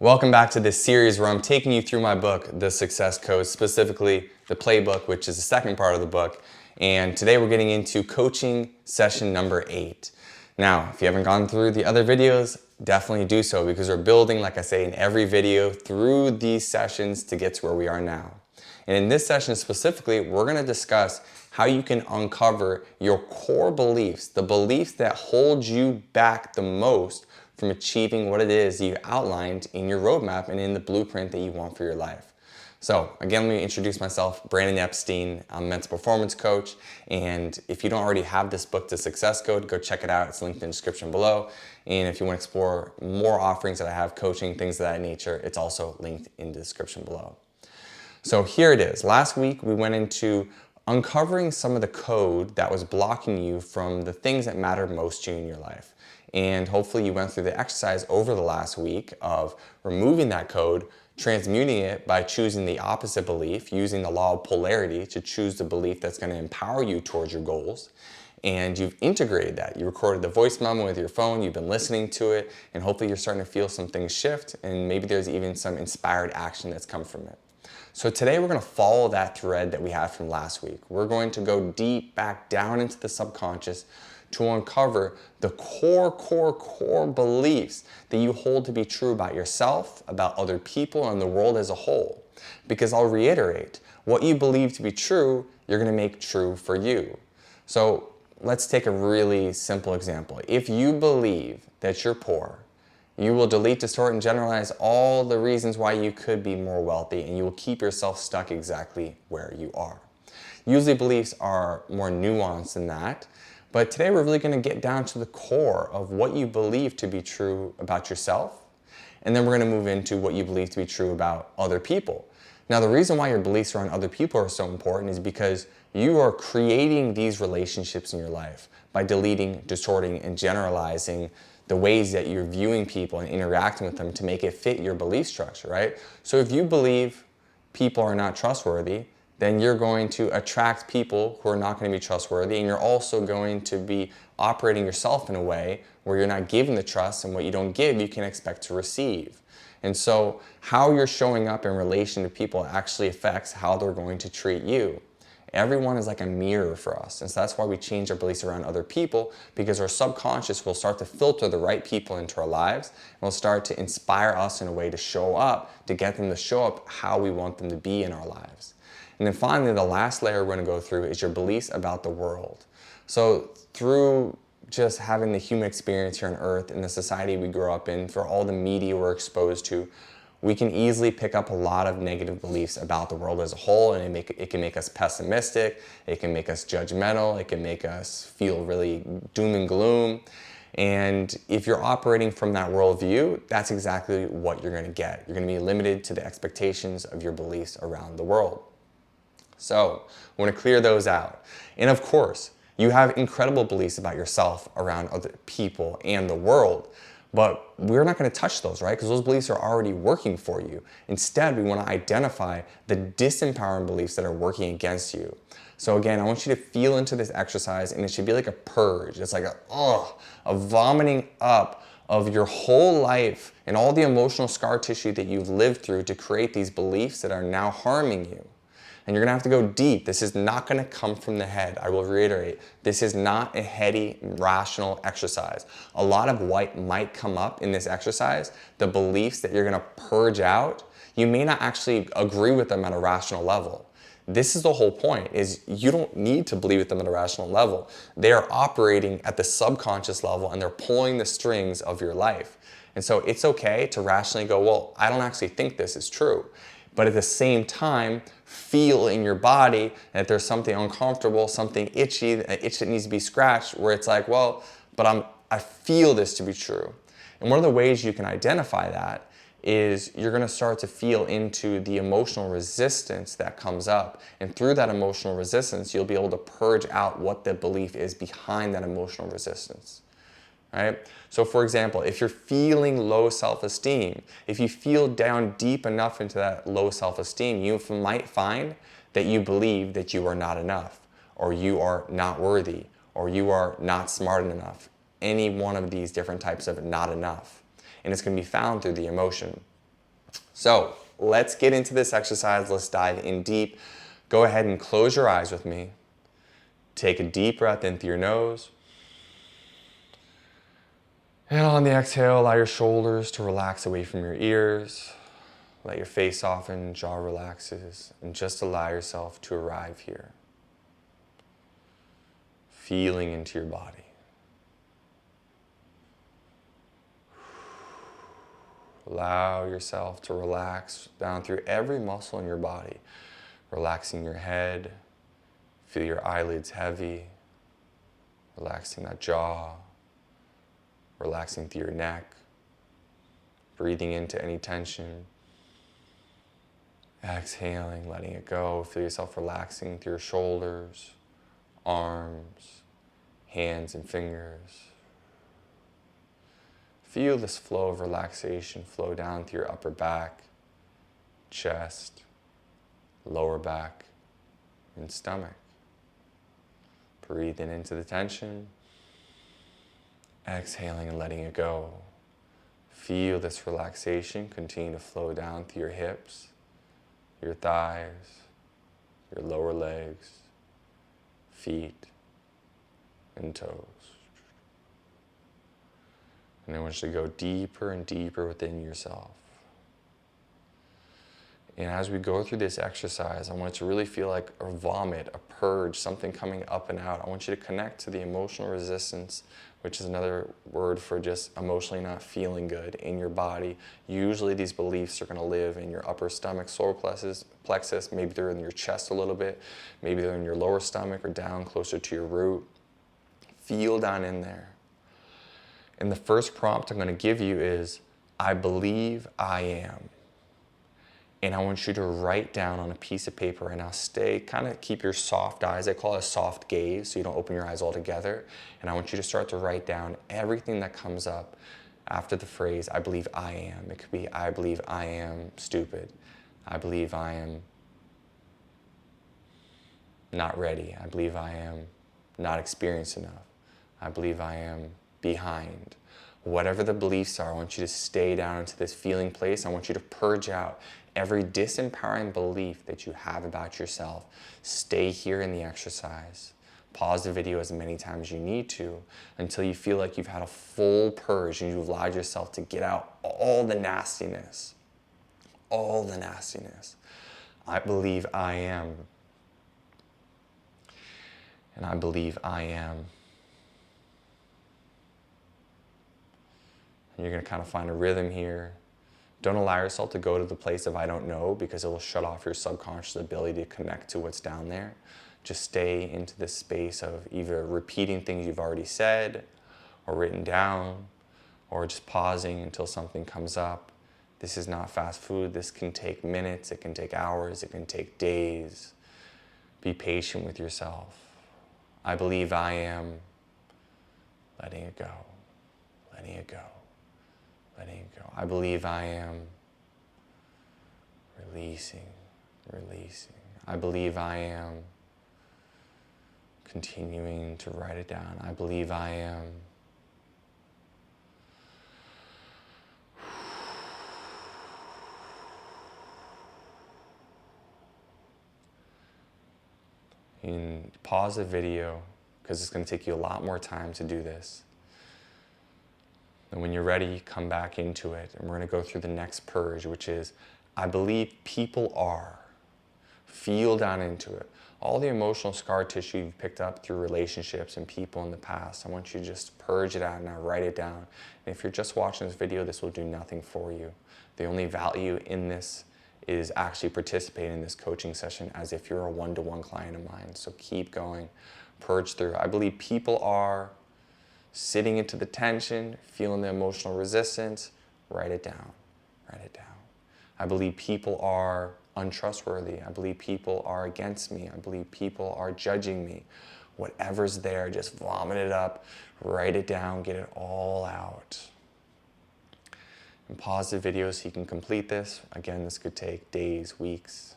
Welcome back to this series where I'm taking you through my book, The Success Code, specifically the Playbook, which is the second part of the book. And today we're getting into coaching session number 8. Now, if you haven't gone through the other videos, definitely do so because we're building, like I say in every video, through these sessions to get to where we are now. And in this session specifically, we're going to discuss how you can uncover your core beliefs, the beliefs that hold you back the most from achieving what it is you outlined in your roadmap and in the blueprint that you want for your life. So again, let me introduce myself, Brandon Epstein. I'm a mental performance coach. And if you don't already have this book, The Success Code, go check it out. It's linked in the description below. And if you want to explore more offerings that I have, coaching, things of that nature, it's also linked in the description below. So here it is. Last week, we went into uncovering some of the code that was blocking you from the things that matter most to you in your life. And hopefully you went through the exercise over the last week of removing that code, transmuting it by choosing the opposite belief, using the law of polarity to choose the belief that's going to empower you towards your goals. And you've integrated that. You recorded the voice memo with your phone, you've been listening to it, and hopefully you're starting to feel some things shift, and maybe there's even some inspired action that's come from it. So today we're going to follow that thread that we had from last week. We're going to go deep back down into the subconscious to uncover the core beliefs that you hold to be true about yourself, about other people, and the world as a whole. Because I'll reiterate, what you believe to be true, you're going to make true for you. So let's take a really simple example. If you believe that you're poor, you will delete, distort, and generalize all the reasons why you could be more wealthy, and you will keep yourself stuck exactly where you are. Usually beliefs are more nuanced than that, but today we're really going to get down to the core of what you believe to be true about yourself, and then we're going to move into what you believe to be true about other people. Now, the reason why your beliefs around other people are so important is because you are creating these relationships in your life by deleting, distorting, and generalizing the ways that you're viewing people and interacting with them to make it fit your belief structure, right? So if you believe people are not trustworthy, then you're going to attract people who are not going to be trustworthy, and you're also going to be operating yourself in a way where you're not giving the trust, and what you don't give, you can expect to receive. And so how you're showing up in relation to people actually affects how they're going to treat you. Everyone is like a mirror for us, and so that's why we change our beliefs around other people, because our subconscious will start to filter the right people into our lives and will start to inspire us in a way to show up, to get them to show up how we want them to be in our lives. And then finally, the last layer we're going to go through is your beliefs about the world. So through just having the human experience here on Earth and the society we grew up in, for all the media we're exposed to, we can easily pick up a lot of negative beliefs about the world as a whole, and it can make us pessimistic, it can make us judgmental, it can make us feel really doom and gloom. And if you're operating from that worldview, that's exactly what you're going to get. You're going to be limited to the expectations of your beliefs around the world. So I want to clear those out. And of course, you have incredible beliefs about yourself around other people and the world. But we're not going to touch those, right? Because those beliefs are already working for you. Instead, we want to identify the disempowering beliefs that are working against you. So again, I want you to feel into this exercise, and it should be like a purge. It's like a vomiting up of your whole life and all the emotional scar tissue that you've lived through to create these beliefs that are now harming you. And you're going to have to go deep. This is not going to come from the head. I will reiterate, this is not a heady, rational exercise. A lot of what might come up in this exercise, the beliefs that you're going to purge out, you may not actually agree with them at a rational level. This is the whole point, is you don't need to believe with them at a rational level. They are operating at the subconscious level, and they're pulling the strings of your life. And so it's okay to rationally go, well, I don't actually think this is true. But at the same time, feel in your body that there's something uncomfortable, something itchy, an itch that needs to be scratched, where it's like, well, but I feel this to be true. And one of the ways you can identify that is you're going to start to feel into the emotional resistance that comes up. And through that emotional resistance, you'll be able to purge out what the belief is behind that emotional resistance. Right? So for example, if you're feeling low self-esteem, if you feel down deep enough into that low self-esteem, you might find that you believe that you are not enough, or you are not worthy, or you are not smart enough. Any one of these different types of not enough. And it's going to be found through the emotion. So let's get into this exercise. Let's dive in deep. Go ahead and close your eyes with me. Take a deep breath in through your nose. And on the exhale, allow your shoulders to relax away from your ears. Let your face soften, jaw relaxes, and just allow yourself to arrive here. Feeling into your body. Allow yourself to relax down through every muscle in your body. Relaxing your head. Feel your eyelids heavy. Relaxing that jaw. Relaxing through your neck. Breathing into any tension. Exhaling, letting it go. Feel yourself relaxing through your shoulders, arms, hands and fingers. Feel this flow of relaxation flow down through your upper back, chest, lower back, and stomach. Breathing into the tension. Exhaling and letting it go. Feel this relaxation continue to flow down through your hips, your thighs, your lower legs, feet, and toes. And I want you to go deeper and deeper within yourself. And as we go through this exercise, I want it to really feel like a vomit, a purge, something coming up and out. I want you to connect to the emotional resistance, which is another word for just emotionally not feeling good in your body. Usually these beliefs are going to live in your upper stomach, solar plexus. Maybe they're in your chest a little bit. Maybe they're in your lower stomach or down closer to your root. Feel down in there. And the first prompt I'm going to give you is, I believe I am. And I want you to write down on a piece of paper, and now kind of keep your soft eyes. I call it a soft gaze, so you don't open your eyes altogether. And I want you to start to write down everything that comes up after the phrase, I believe I am. It could be, I believe I am stupid. I believe I am not ready. I believe I am not experienced enough. I believe I am behind. Whatever the beliefs are, I want you to stay down into this feeling place. I want you to purge out every disempowering belief that you have about yourself. Stay here in the exercise. Pause the video as many times as you need to until you feel like you've had a full purge and you've allowed yourself to get out all the nastiness. All the nastiness. I believe I am. And I believe I am. And you're going to kind of find a rhythm here. Don't allow yourself to go to the place of I don't know, because it will shut off your subconscious ability to connect to what's down there. Just stay into this space of either repeating things you've already said or written down, or just pausing until something comes up. This is not fast food. This can take minutes, it can take hours, it can take days. Be patient with yourself. I believe I am. Letting it go. Letting it go. Letting it go. I believe I am. Releasing, releasing. I believe I am. Continuing to write it down. I believe I am. And pause the video, because it's going to take you a lot more time to do this. And when you're ready, come back into it. And we're going to go through the next purge, which is, I believe people are. Feel down into it. All the emotional scar tissue you've picked up through relationships and people in the past, I want you to just purge it out. Now write it down. And if you're just watching this video, this will do nothing for you. The only value in this is actually participating in this coaching session as if you're a one-to-one client of mine. So keep going. Purge through. I believe people are. Sitting into the tension, feeling the emotional resistance, write it down. Write it down. I believe people are untrustworthy. I believe people are against me. I believe people are judging me. Whatever's there, just vomit it up, write it down, get it all out. And pause the video so you can complete this. Again, this could take days, weeks,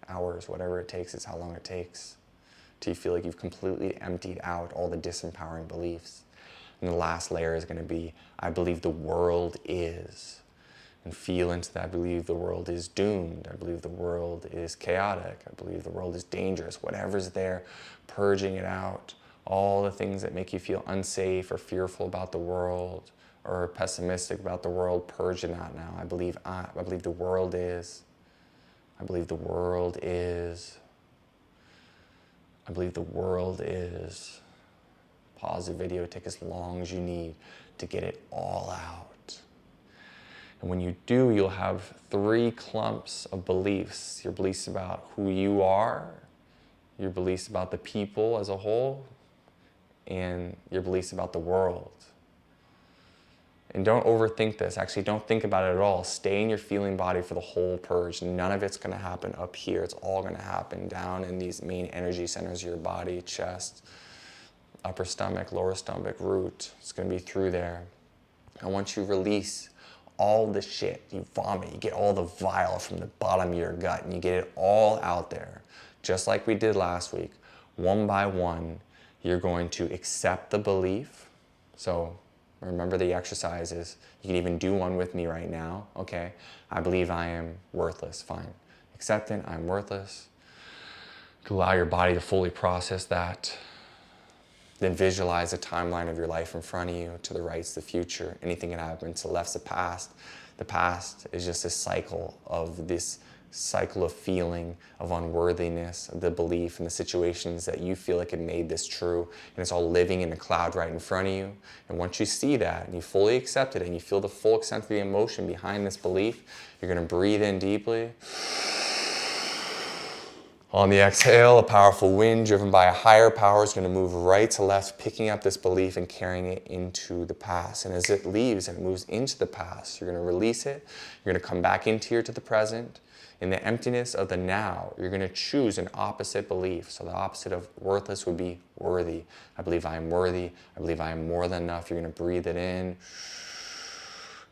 hours, whatever it takes is how long it takes, till you feel like you've completely emptied out all the disempowering beliefs. And the last layer is going to be, I believe the world is. and feel into that. I believe the world is doomed. I believe the world is chaotic. I believe the world is dangerous. Whatever's there, purging it out. All the things that make you feel unsafe or fearful about the world or pessimistic about the world, purge it out now. I believe the world is. I believe the world is. I believe the world is. Pause the video, take as long as you need to get it all out. And when you do, you'll have 3 clumps of beliefs. Your beliefs about who you are, your beliefs about the people as a whole, and your beliefs about the world. And don't overthink this. Actually, don't think about it at all. Stay in your feeling body for the whole purge. None of it's going to happen up here. It's all going to happen down in these main energy centers of your body, chest, upper stomach, lower stomach, root. It's going to be through there. And once you release all the shit, you vomit, you get all the bile from the bottom of your gut, and you get it all out there. Just like we did last week, one by one, you're going to accept the belief. So remember the exercises. You can even do one with me right now. Okay, I believe I am worthless. Fine. Accept it, I'm worthless. Allow your body to fully process that. Then visualize a timeline of your life in front of you. To the right's the future. Anything can happen. To the left's the past. The past is just a cycle of feeling, of unworthiness, of the belief and the situations that you feel like it made this true. And it's all living in a cloud right in front of you. And once you see that and you fully accept it and you feel the full extent of the emotion behind this belief, you're going to breathe in deeply. On the exhale, a powerful wind driven by a higher power is going to move right to left, picking up this belief and carrying it into the past. And as it leaves and it moves into the past, you're going to release it. You're going to come back into here to the present. In the emptiness of the now, you're going to choose an opposite belief. So the opposite of worthless would be worthy. I believe I am worthy. I believe I am more than enough. You're going to breathe it in.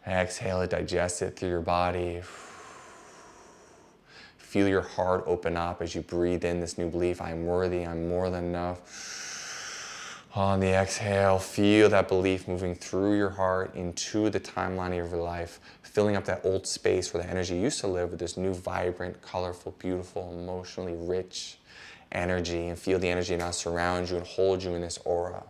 Exhale it, digest it through your body. Feel your heart open up as you breathe in this new belief. I'm worthy, I'm more than enough. On the exhale, feel that belief moving through your heart into the timeline of your life, filling up that old space where the energy used to live with this new vibrant, colorful, beautiful, emotionally rich energy. And feel the energy now surround you and hold you in this aura.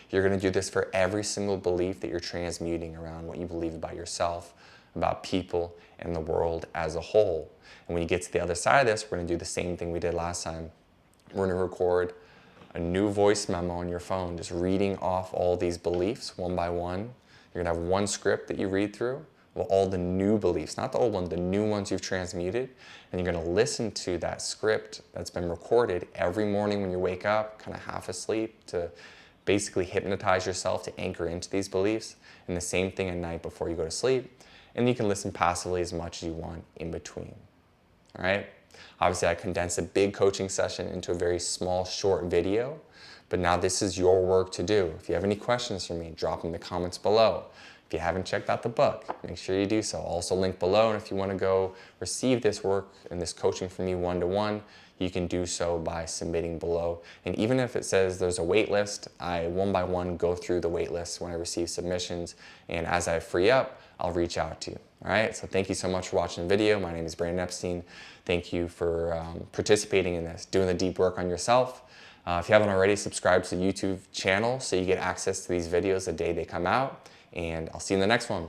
You're going to do this for every single belief that you're transmuting around what you believe about yourself, about people, and the world as a whole. And when you get to the other side of this, we're going to do the same thing we did last time. We're going to record a new voice memo on your phone, just reading off all these beliefs one by one. You're going to have one script that you read through with all the new beliefs, not the old ones, the new ones you've transmuted. And you're going to listen to that script that's been recorded every morning when you wake up, kind of half asleep, to basically hypnotize yourself to anchor into these beliefs. And the same thing at night before you go to sleep. And you can listen passively as much as you want in between. All right? Obviously, I condensed a big coaching session into a very small, short video, but now this is your work to do. If you have any questions for me, drop them in the comments below. If you haven't checked out the book, make sure you do so. Also link below, and if you want to go receive this work and this coaching from me one-to-one, you can do so by submitting below. And even if it says there's a wait list, I one by one go through the wait list when I receive submissions, and as I free up, I'll reach out to you. All right, so thank you so much for watching the video. My name is Brandon Epstein. Thank you for participating in this, doing the deep work on yourself. If you haven't already, subscribe to the YouTube channel so you get access to these videos the day they come out, and I'll see you in the next one.